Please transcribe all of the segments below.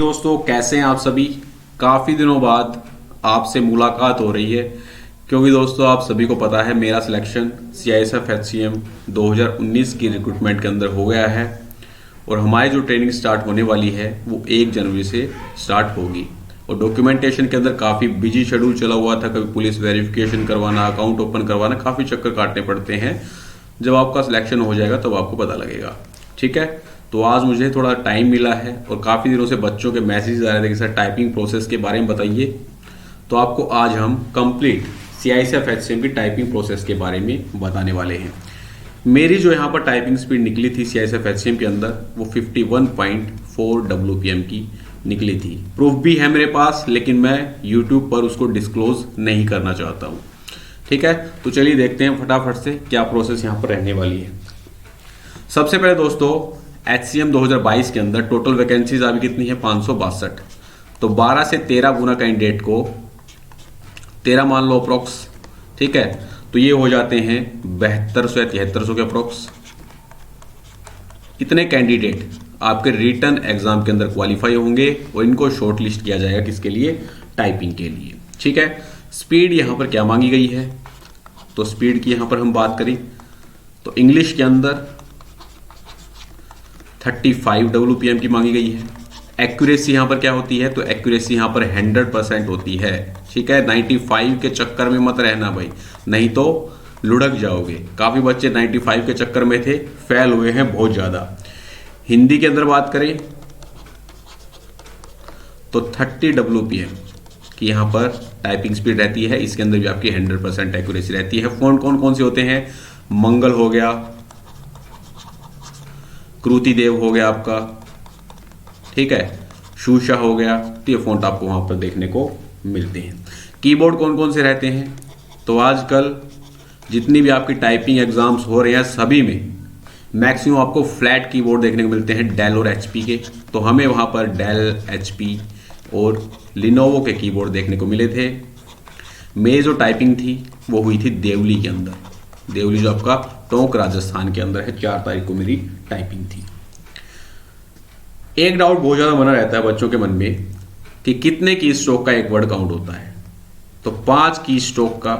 दोस्तों, कैसे हैं आप सभी। काफ़ी दिनों बाद आपसे मुलाकात हो रही है क्योंकि दोस्तों आप सभी को पता है मेरा सिलेक्शन CISF HCM 2019 की रिक्रूटमेंट के अंदर हो गया है और हमारी जो ट्रेनिंग स्टार्ट होने वाली है वो 1 जनवरी से स्टार्ट होगी। और डॉक्यूमेंटेशन के अंदर काफ़ी बिजी शेड्यूल चला हुआ था, कभी पुलिस वेरिफिकेशन करवाना, अकाउंट ओपन करवाना, काफ़ी चक्कर काटने पड़ते हैं। जब आपका सिलेक्शन हो जाएगा तब आपको पता लगेगा, ठीक है। तो आज मुझे थोड़ा टाइम मिला है और काफ़ी दिनों से बच्चों के मैसेज आ रहे थे कि सर टाइपिंग प्रोसेस के बारे में बताइए। तो आपको आज हम कंप्लीट CISF HCM की टाइपिंग प्रोसेस के बारे में बताने वाले हैं। मेरी जो यहाँ पर टाइपिंग स्पीड निकली थी CISF HCM के अंदर वो 51.4 WPM की निकली थी। प्रूफ भी है मेरे पास, लेकिन मैं YouTube पर उसको डिस्क्लोज नहीं करना चाहता हूँ, ठीक है। तो चलिए देखते हैं फटाफट से क्या प्रोसेस यहाँ पर रहने वाली है। सबसे पहले दोस्तों HCM 2022 के अंदर टोटल वैकेंसीज अभी कितनी है, 562। तो 12 से 13 गुना कैंडिडेट को 13 मान लो अप्रोक्स, ठीक है। तो ये हो जाते हैं 7200 या 7300 के अप्रोक्स। इतने कैंडिडेट आपके रिटन एग्जाम के अंदर क्वालिफाई होंगे और इनको शॉर्ट लिस्ट किया जाएगा किसके लिए, टाइपिंग के लिए, ठीक है। स्पीड यहाँ पर क्या मांगी गई है, तो स्पीड की यहाँ पर हम बात करें तो इंग्लिश के अंदर 35 WPM की मांगी गई है। एक्यूरेसी यहाँ पर क्या होती है, तो एक्यूरेसी यहाँ पर 100% होती है, ठीक है। 95 के चक्कर में मत रहना भाई, नहीं तो लुढ़क जाओगे। काफ़ी बच्चे 95 के चक्कर में थे, फेल हुए हैं बहुत ज़्यादा। हिंदी के अंदर बात करें तो 30 WPM की यहाँ पर टाइपिंग स्पीड रहती है। इसके अंदर भी आपकी 100% एक्यूरेसी रहती है। फ़ॉन्ट कौन कौन से होते हैं, मंगल हो गया, कृति देव हो गया आपका, ठीक है, शूषा हो गया। तो ये फ़ॉन्ट आपको वहाँ पर देखने को मिलते हैं। कीबोर्ड कौन कौन से रहते हैं, तो आजकल जितनी भी आपकी टाइपिंग एग्जाम्स हो रहे हैं सभी में मैक्सिमम आपको फ्लैट कीबोर्ड देखने को मिलते हैं, डेल और HP के। तो हमें वहाँ पर डेल, HP और लिनोवो के कीबोर्ड देखने को मिले थे। मेरी जो टाइपिंग थी वो हुई थी देवली के अंदर। देवली जो आपका टोंक राजस्थान के अंदर है, 4 तारीख को मेरी टाइपिंग थी। एक डाउट बहुत ज्यादा बना रहता है बच्चों के मन में कि कितने की स्ट्रोक का एक वर्ड काउंट होता है, तो 5 की स्ट्रोक का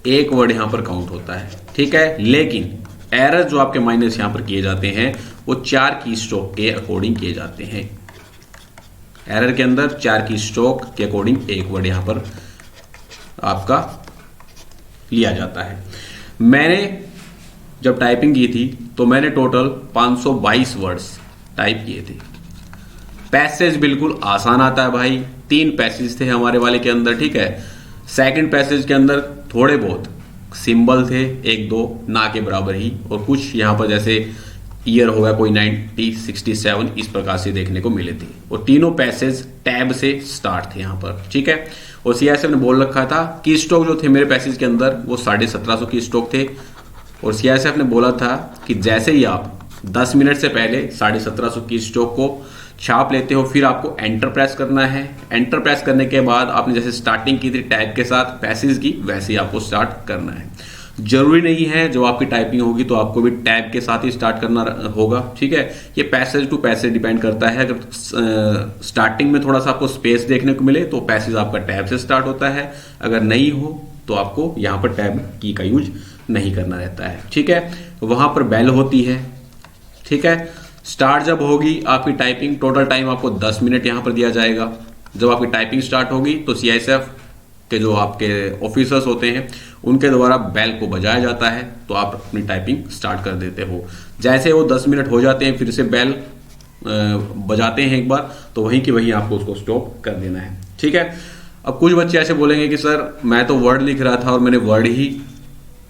एक वर्ड यहां पर काउंट होता है, ठीक है। लेकिन एरर जो आपके माइनस यहां पर किए जाते हैं वो 4 की स्ट्रोक के अकॉर्डिंग किए जाते हैं। एरर के अंदर 4 की स्ट्रोक के अकॉर्डिंग एक वर्ड यहां पर आपका लिया जाता है। मैंने जब टाइपिंग की थी तो मैंने टोटल 522 वर्ड्स टाइप किए थे। पैसेज बिल्कुल आसान आता है भाई, 3 पैसेज थे हमारे वाले के अंदर, ठीक है। सेकंड पैसेज के अंदर थोड़े बहुत सिंबल थे, 1-2 ना के बराबर ही, और कुछ यहाँ पर जैसे ईयर हो गया कोई 90, 67 इस प्रकार से देखने को मिले थे। और तीनों पैसेज टैब से स्टार्ट थे यहाँ पर, ठीक है। और CISF ने बोल रखा था कि स्ट्रोक जो थे मेरे पैसेज के अंदर वो 1750 की स्ट्रोक थे। और CISF ने बोला था कि जैसे ही आप 10 मिनट से पहले 1750 की स्ट्रोक को छाप लेते हो फिर आपको एंटर प्रेस करना है। एंटर प्रेस करने के बाद आपने जैसे स्टार्टिंग की थी टैब के साथ पैसेज की, वैसे ही आपको स्टार्ट करना है। जरूरी नहीं है जो आपकी टाइपिंग होगी तो आपको भी टैब के साथ ही स्टार्ट करना होगा, ठीक है। ये पैसेज टू पैसेज डिपेंड करता है। अगर स्टार्टिंग में थोड़ा सा आपको स्पेस देखने को मिले तो पैसेज आपका टैब से स्टार्ट होता है, अगर नहीं हो तो आपको यहाँ पर टैब की का यूज नहीं करना रहता है, ठीक है। वहां पर बेल होती है, ठीक है। स्टार्ट जब होगी आपकी टाइपिंग, टोटल टाइम आपको 10 मिनट यहाँ पर दिया जाएगा। जब आपकी टाइपिंग स्टार्ट होगी तो CISF के जो आपके ऑफिसर्स होते हैं उनके द्वारा बेल को बजाया जाता है, तो आप अपनी टाइपिंग स्टार्ट कर देते हो। जैसे वो 10 मिनट हो जाते हैं फिर से बेल बजाते हैं एक बार, तो वहीं की वहीं आपको उसको स्टॉप कर देना है, ठीक है। अब कुछ बच्चे ऐसे बोलेंगे कि सर मैं तो वर्ड लिख रहा था और मैंने वर्ड ही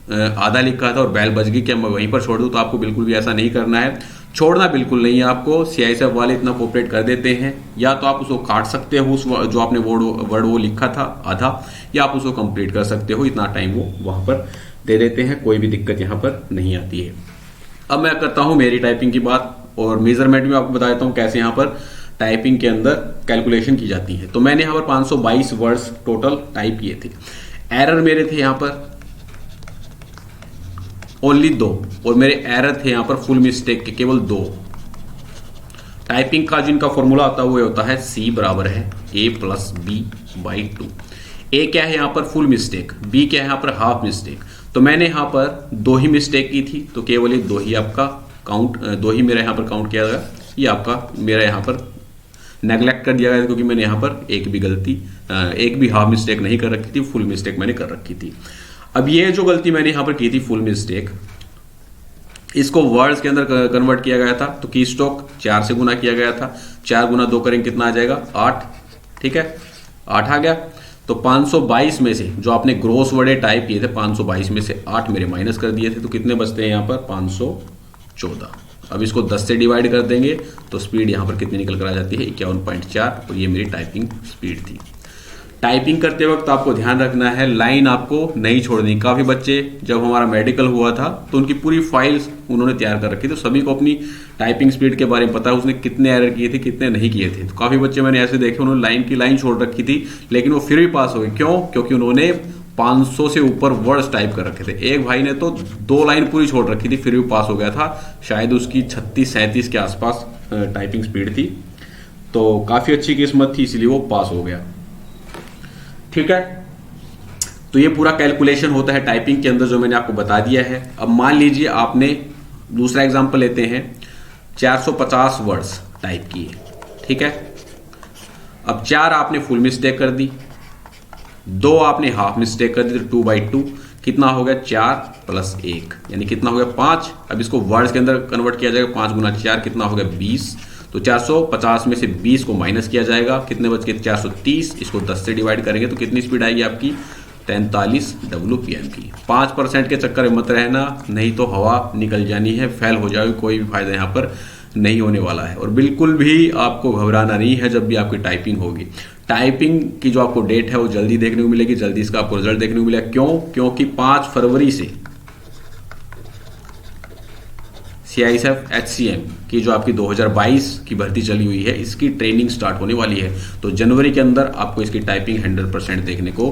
आधा लिखा था और बेल बज गई, क्या मैं वहीं पर छोड़ दूं। तो आपको बिल्कुल भी ऐसा नहीं करना है, छोड़ना बिल्कुल नहीं है आपको। CISF वाले इतना कोऑपरेट कर देते हैं, या तो आप उसको काट सकते हो उस जो आपने वर्ड वो लिखा था आधा, या आप उसको कंप्लीट कर सकते हो, इतना टाइम वो वहां पर दे देते हैं, कोई भी दिक्कत यहाँ पर नहीं आती है। अब मैं करता हूँ मेरी टाइपिंग की बात और मेजरमेंट में आपको बता देता हूँ कैसे यहाँ पर टाइपिंग के अंदर कैलकुलेशन की जाती है। तो मैंने यहाँ पर 522 वर्ड्स टोटल टाइप किए थे। एरर मेरे थे यहाँ पर ओनली 2, और मेरे एरर थे यहाँ पर फुल मिस्टेक के केवल 2। टाइपिंग का जिनका फॉर्मूला होता है वो होता है C बराबर है A प्लस बी बाई 2। ए क्या है यहाँ पर फुल मिस्टेक, बी क्या है यहाँ पर हाफ मिस्टेक। तो मैंने यहाँ पर 2 ही मिस्टेक की थी, तो केवल ये 2 ही आपका काउंट, 2 ही मेरा यहाँ पर काउंट किया गया। ये आपका मेरा यहाँ पर नेगलेक्ट कर दिया गया क्योंकि मैंने यहाँ पर एक भी हाफ मिस्टेक नहीं कर रखी थी, फुल मिस्टेक मैंने कर रखी थी। अब ये जो गलती मैंने यहाँ पर की थी फुल मिस्टेक, इसको वर्ड्स के अंदर कन्वर्ट किया गया था, तो की स्टॉक 4 से गुना किया गया था। 4 गुना 2 करेंगे कितना आ जाएगा 8, ठीक है 8 आ गया। तो 522 में से जो आपने ग्रोस वर्डे टाइप किए थे 522 में से 8 मेरे माइनस कर दिए थे, तो कितने बचते हैं यहाँ पर 514। अब इसको 10 से डिवाइड कर देंगे तो स्पीड यहाँ पर कितनी निकल कर आ जाती है 51.4, और ये मेरी टाइपिंग स्पीड थी। टाइपिंग करते वक्त आपको ध्यान रखना है लाइन आपको नहीं छोड़नी। काफ़ी बच्चे जब हमारा मेडिकल हुआ था तो उनकी पूरी फाइल्स उन्होंने तैयार कर रखी, तो सभी को अपनी टाइपिंग स्पीड के बारे में पता है, उसने कितने एरर किए थे कितने नहीं किए थे। तो काफ़ी बच्चे मैंने ऐसे देखे उन्होंने लाइन की लाइन छोड़ रखी थी, लेकिन वो फिर भी पास हो गए। क्यों? क्योंकि उन्होंने 500 से ऊपर वर्ड्स टाइप कर रखे थे। एक भाई ने तो 2 लाइन पूरी छोड़ रखी थी फिर भी पास हो गया था, शायद उसकी 36-37 के आसपास टाइपिंग स्पीड थी। तो काफ़ी अच्छी किस्मत थी, इसलिए वो पास हो गया। ठीक है, तो ये पूरा कैलकुलेशन होता है टाइपिंग के अंदर जो मैंने आपको बता दिया है। अब मान लीजिए आपने दूसरा एग्जांपल लेते हैं, 450 वर्ड्स टाइप किए, ठीक है। अब 4 आपने फुल मिस्टेक कर दी, 2 आपने हाफ मिस्टेक कर दी, तो 2/2 कितना हो गया 4 + 1 यानी कितना हो गया 5। अब इसको वर्ड्स के अंदर कन्वर्ट किया जाएगा, 5 गुना 4 कितना हो गया 20। तो 450 में से 20 को माइनस किया जाएगा, कितने बच के 430। इसको 10 से डिवाइड करेंगे तो कितनी स्पीड आएगी आपकी 43 WPM की। 5% के चक्कर में मत रहना, नहीं तो हवा निकल जानी है, फेल हो जाएगी, कोई भी फायदा यहाँ पर नहीं होने वाला है। और बिल्कुल भी आपको घबराना नहीं है जब भी आपकी टाइपिंग होगी। टाइपिंग की जो आपको डेट है वो जल्दी देखने को मिलेगी, जल्दी इसका आपको रिजल्ट देखने को मिलेगा। क्यों? क्योंकि 5 फरवरी से CISF HCM की जो आपकी 2022 की भर्ती चली हुई है, इसकी ट्रेनिंग स्टार्ट होने वाली है। तो जनवरी के अंदर आपको इसकी टाइपिंग 100% देखने को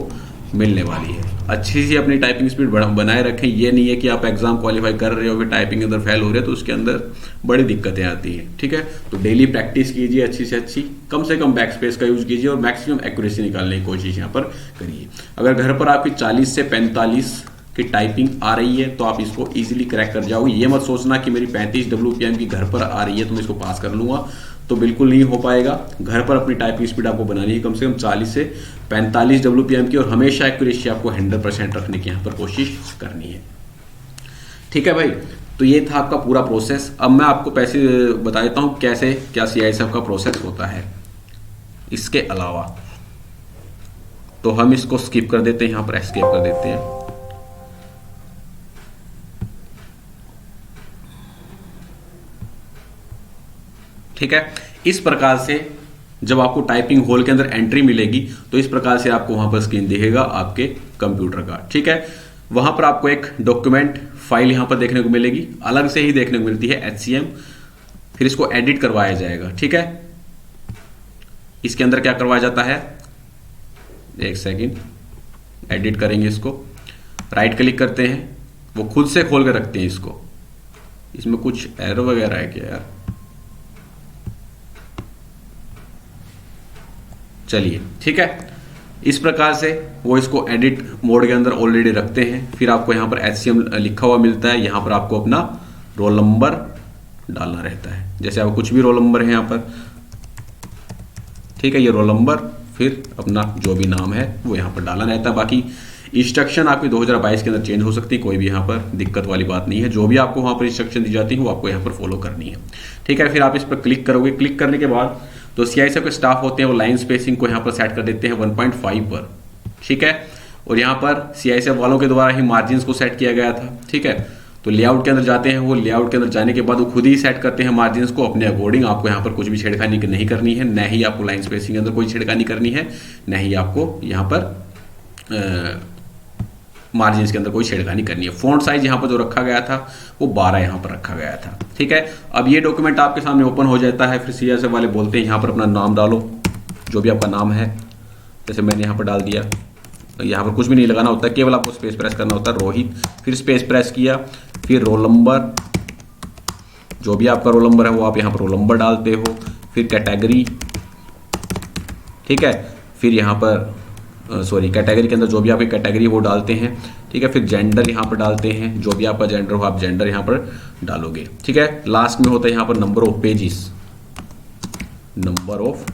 मिलने वाली है। अच्छी सी अपनी टाइपिंग स्पीड बनाए रखें। ये नहीं है कि आप एग्जाम क्वालिफाई कर रहे हो फिर टाइपिंग के अंदर फेल हो रहे हो तो उसके अंदर बड़ी दिक्कतें आती हैं। ठीक है, तो डेली प्रैक्टिस कीजिए अच्छी से अच्छी, कम से कम बैक स्पेस का यूज कीजिए और मैक्सिमम एक्यूरेसी निकालने की कोशिश यहाँ पर करिए। अगर घर पर आपकी 40 से 45 की टाइपिंग आ रही है तो आप इसको इजीली क्रैक कर जाओगे। ये मत सोचना कि मेरी 35 WPM की घर पर आ रही है तो मैं इसको पास कर लूंगा, तो बिल्कुल नहीं हो पाएगा। घर पर अपनी टाइपिंग स्पीड आपको बनानी है कम से कम 40 से 45 WPM की, और हमेशा एक्यूरेसी आपको 100% रखने की यहाँ पर कोशिश करनी है। ठीक है भाई, तो ये था आपका पूरा प्रोसेस। अब मैं आपको पैसे बता देता हूँ कैसे क्या CISF का प्रोसेस होता है। इसके अलावा तो हम इसको स्किप कर देते हैं, यहाँ पर एस्केप कर देते हैं। ठीक है, इस प्रकार से जब आपको टाइपिंग होल के अंदर एंट्री मिलेगी तो इस प्रकार से आपको वहां पर स्क्रीन दिखेगा आपके कंप्यूटर का। ठीक है, वहां पर आपको एक डॉक्यूमेंट फाइल यहां पर देखने को मिलेगी, अलग से ही देखने को मिलती है HCM। फिर इसको एडिट करवाया जाएगा। ठीक है, इसके अंदर क्या करवाया जाता है, एक सेकंड, एडिट करेंगे इसको, राइट क्लिक करते हैं, वो खुद से खोल कर रखते हैं इसको। इसमें कुछ एरर वगैरह है क्या यार? चलिए ठीक है, इस प्रकार से वो इसको एडिट मोड के अंदर ऑलरेडी रखते हैं। फिर आपको यहाँ पर HCM लिखा हुआ मिलता है, यहाँ पर आपको अपना रोल नंबर डालना रहता है। जैसे आपको कुछ भी रोल नंबर है यहाँ पर, ठीक है, ये रोल नंबर, फिर अपना जो भी नाम है वो यहाँ पर डालना रहता है। बाकी इंस्ट्रक्शन आपकी 2022 के अंदर चेंज हो सकती है, कोई भी यहाँ पर दिक्कत वाली बात नहीं है। जो भी आपको वहाँ पर इंस्ट्रक्शन दी जाती है वो आपको यहाँ पर फॉलो करनी है। ठीक है, फिर आप इस पर क्लिक करोगे। क्लिक करने के बाद तो CISF के स्टाफ होते हैं वो लाइन स्पेसिंग को यहाँ पर सेट कर देते हैं 1.5 पर। ठीक है, और यहाँ पर CISF वालों के द्वारा ही मार्जिन्स को सेट किया गया था। ठीक है, तो लेआउट के अंदर जाते हैं, वो लेआउट के अंदर जाने के बाद वो खुद ही सेट करते हैं मार्जिन्स को अपने अकॉर्डिंग। आपको यहाँ पर कुछ भी छेड़खानी नहीं करनी है, न ही आपको लाइन स्पेसिंग के अंदर कोई छेड़खानी करनी है, न ही आपको यहाँ पर मार्जिन्स के अंदर कोई छेड़खानी करनी है। फॉन्ट साइज यहाँ पर जो रखा गया था वो 12 यहाँ पर रखा गया था। ठीक है, अब ये डॉक्यूमेंट आपके सामने ओपन हो जाता है। फिर CISF वाले बोलते हैं यहाँ पर अपना नाम डालो, जो भी आपका नाम है। जैसे मैंने यहाँ पर डाल दिया, यहाँ पर कुछ भी नहीं लगाना होता है, केवल आपको स्पेस प्रेस करना होता है, रोहित। फिर स्पेस प्रेस किया, फिर रोल नंबर, जो भी आपका रोल नंबर है वो आप यहाँ पर रोल नंबर डालते हो, फिर कैटेगरी, ठीक है, फिर यहाँ पर कैटेगरी के अंदर जो भी आपकी कैटेगरी वो डालते हैं, ठीक है, फिर जेंडर यहाँ पर डालते हैं, जो भी आपका जेंडर हो आप जेंडर यहाँ पर डालोगे, ठीक है। लास्ट में होता है यहाँ पर number of pages, number of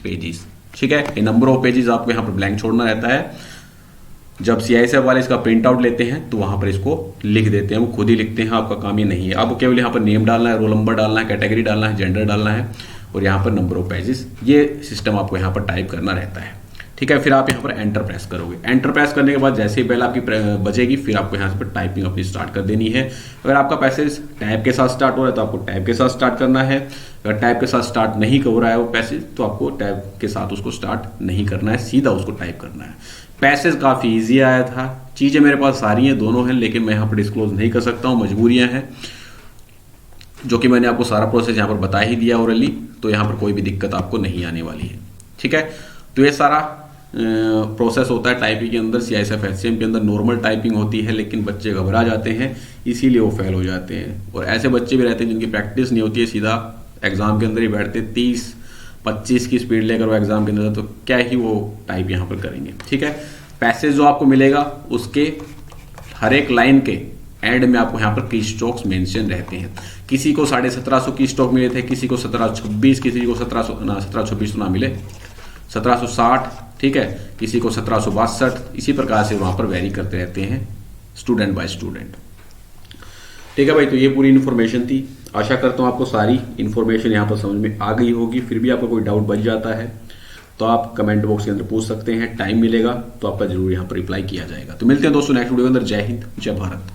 pages, ठीक है। ये नंबर ऑफ पेजेस आपको यहाँ पर ब्लैंक छोड़ना रहता है। जब CISF वाले इसका प्रिंट आउट लेते हैं तो वहां पर इसको लिख देते हैं, वो खुद ही लिखते हैं, आपका काम ये नहीं है। आपको केवल यहाँ पर नेम डालना है, रोल नंबर डालना है, कैटेगरी डालना है, जेंडर डालना है और यहाँ पर नंबर ऑफ पेजेस, ये सिस्टम आपको यहाँ पर टाइप करना रहता है, ठीक है। फिर आप यहाँ पर एंटर प्रेस करोगे। एंटर प्रेस करने के बाद जैसे ही बेल आपकी बजेगी फिर आपको यहाँ पर टाइपिंग अपनी स्टार्ट कर देनी है। अगर आपका पैसेज टैब के साथ स्टार्ट हो रहा है तो आपको टैब के साथ स्टार्ट करना है। अगर टैब के साथ स्टार्ट नहीं हो रहा है वो पैसेज तो आपको टैब के साथ उसको स्टार्ट नहीं करना है, सीधा उसको टाइप करना है। पैसेज काफ़ी ईजी आया था, चीज़ें मेरे पास सारी हैं, दोनों हैं, लेकिन मैं यहाँ पर डिस्क्लोज नहीं कर सकता हूँ, मजबूरियाँ हैं, जो कि मैंने आपको सारा प्रोसेस यहाँ पर बता ही दिया ओरली, तो यहाँ पर कोई भी दिक्कत आपको नहीं आने वाली है, ठीक है। तो ये सारा प्रोसेस होता है टाइपिंग के अंदर। CISF HCM के अंदर नॉर्मल टाइपिंग होती है, लेकिन बच्चे घबरा जाते हैं, इसीलिए वो फेल हो जाते हैं। और ऐसे बच्चे भी रहते हैं जिनकी प्रैक्टिस नहीं होती है, सीधा एग्जाम के अंदर ही बैठते, 30-25 की स्पीड लेकर वो एग्जाम के अंदर, तो क्या ही वो टाइप यहाँ पर करेंगे, ठीक है। पैसेज जो आपको मिलेगा उसके हर एक लाइन के एंड में आपको यहाँ पर की स्ट्रोक्स मेंशन रहते हैं। किसी को 1750 की स्ट्रोक मिले थे, किसी को 1726, किसी को 1726 तो ना मिले, 1760, ठीक है, किसी को 1762, इसी प्रकार से वहाँ पर वेरी करते रहते हैं स्टूडेंट बाय स्टूडेंट, ठीक है भाई। तो ये पूरी इन्फॉर्मेशन थी, आशा करता हूँ आपको सारी इन्फॉर्मेशन यहाँ पर समझ में आ गई होगी। फिर भी आपको कोई डाउट बच जाता है तो आप कमेंट बॉक्स के अंदर पूछ सकते हैं, टाइम मिलेगा तो आपका जरूर यहाँ पर रिप्लाई किया जाएगा। तो मिलते हैं दोस्तों नेक्स्ट वीडियो के अंदर। जय हिंद, जय भारत।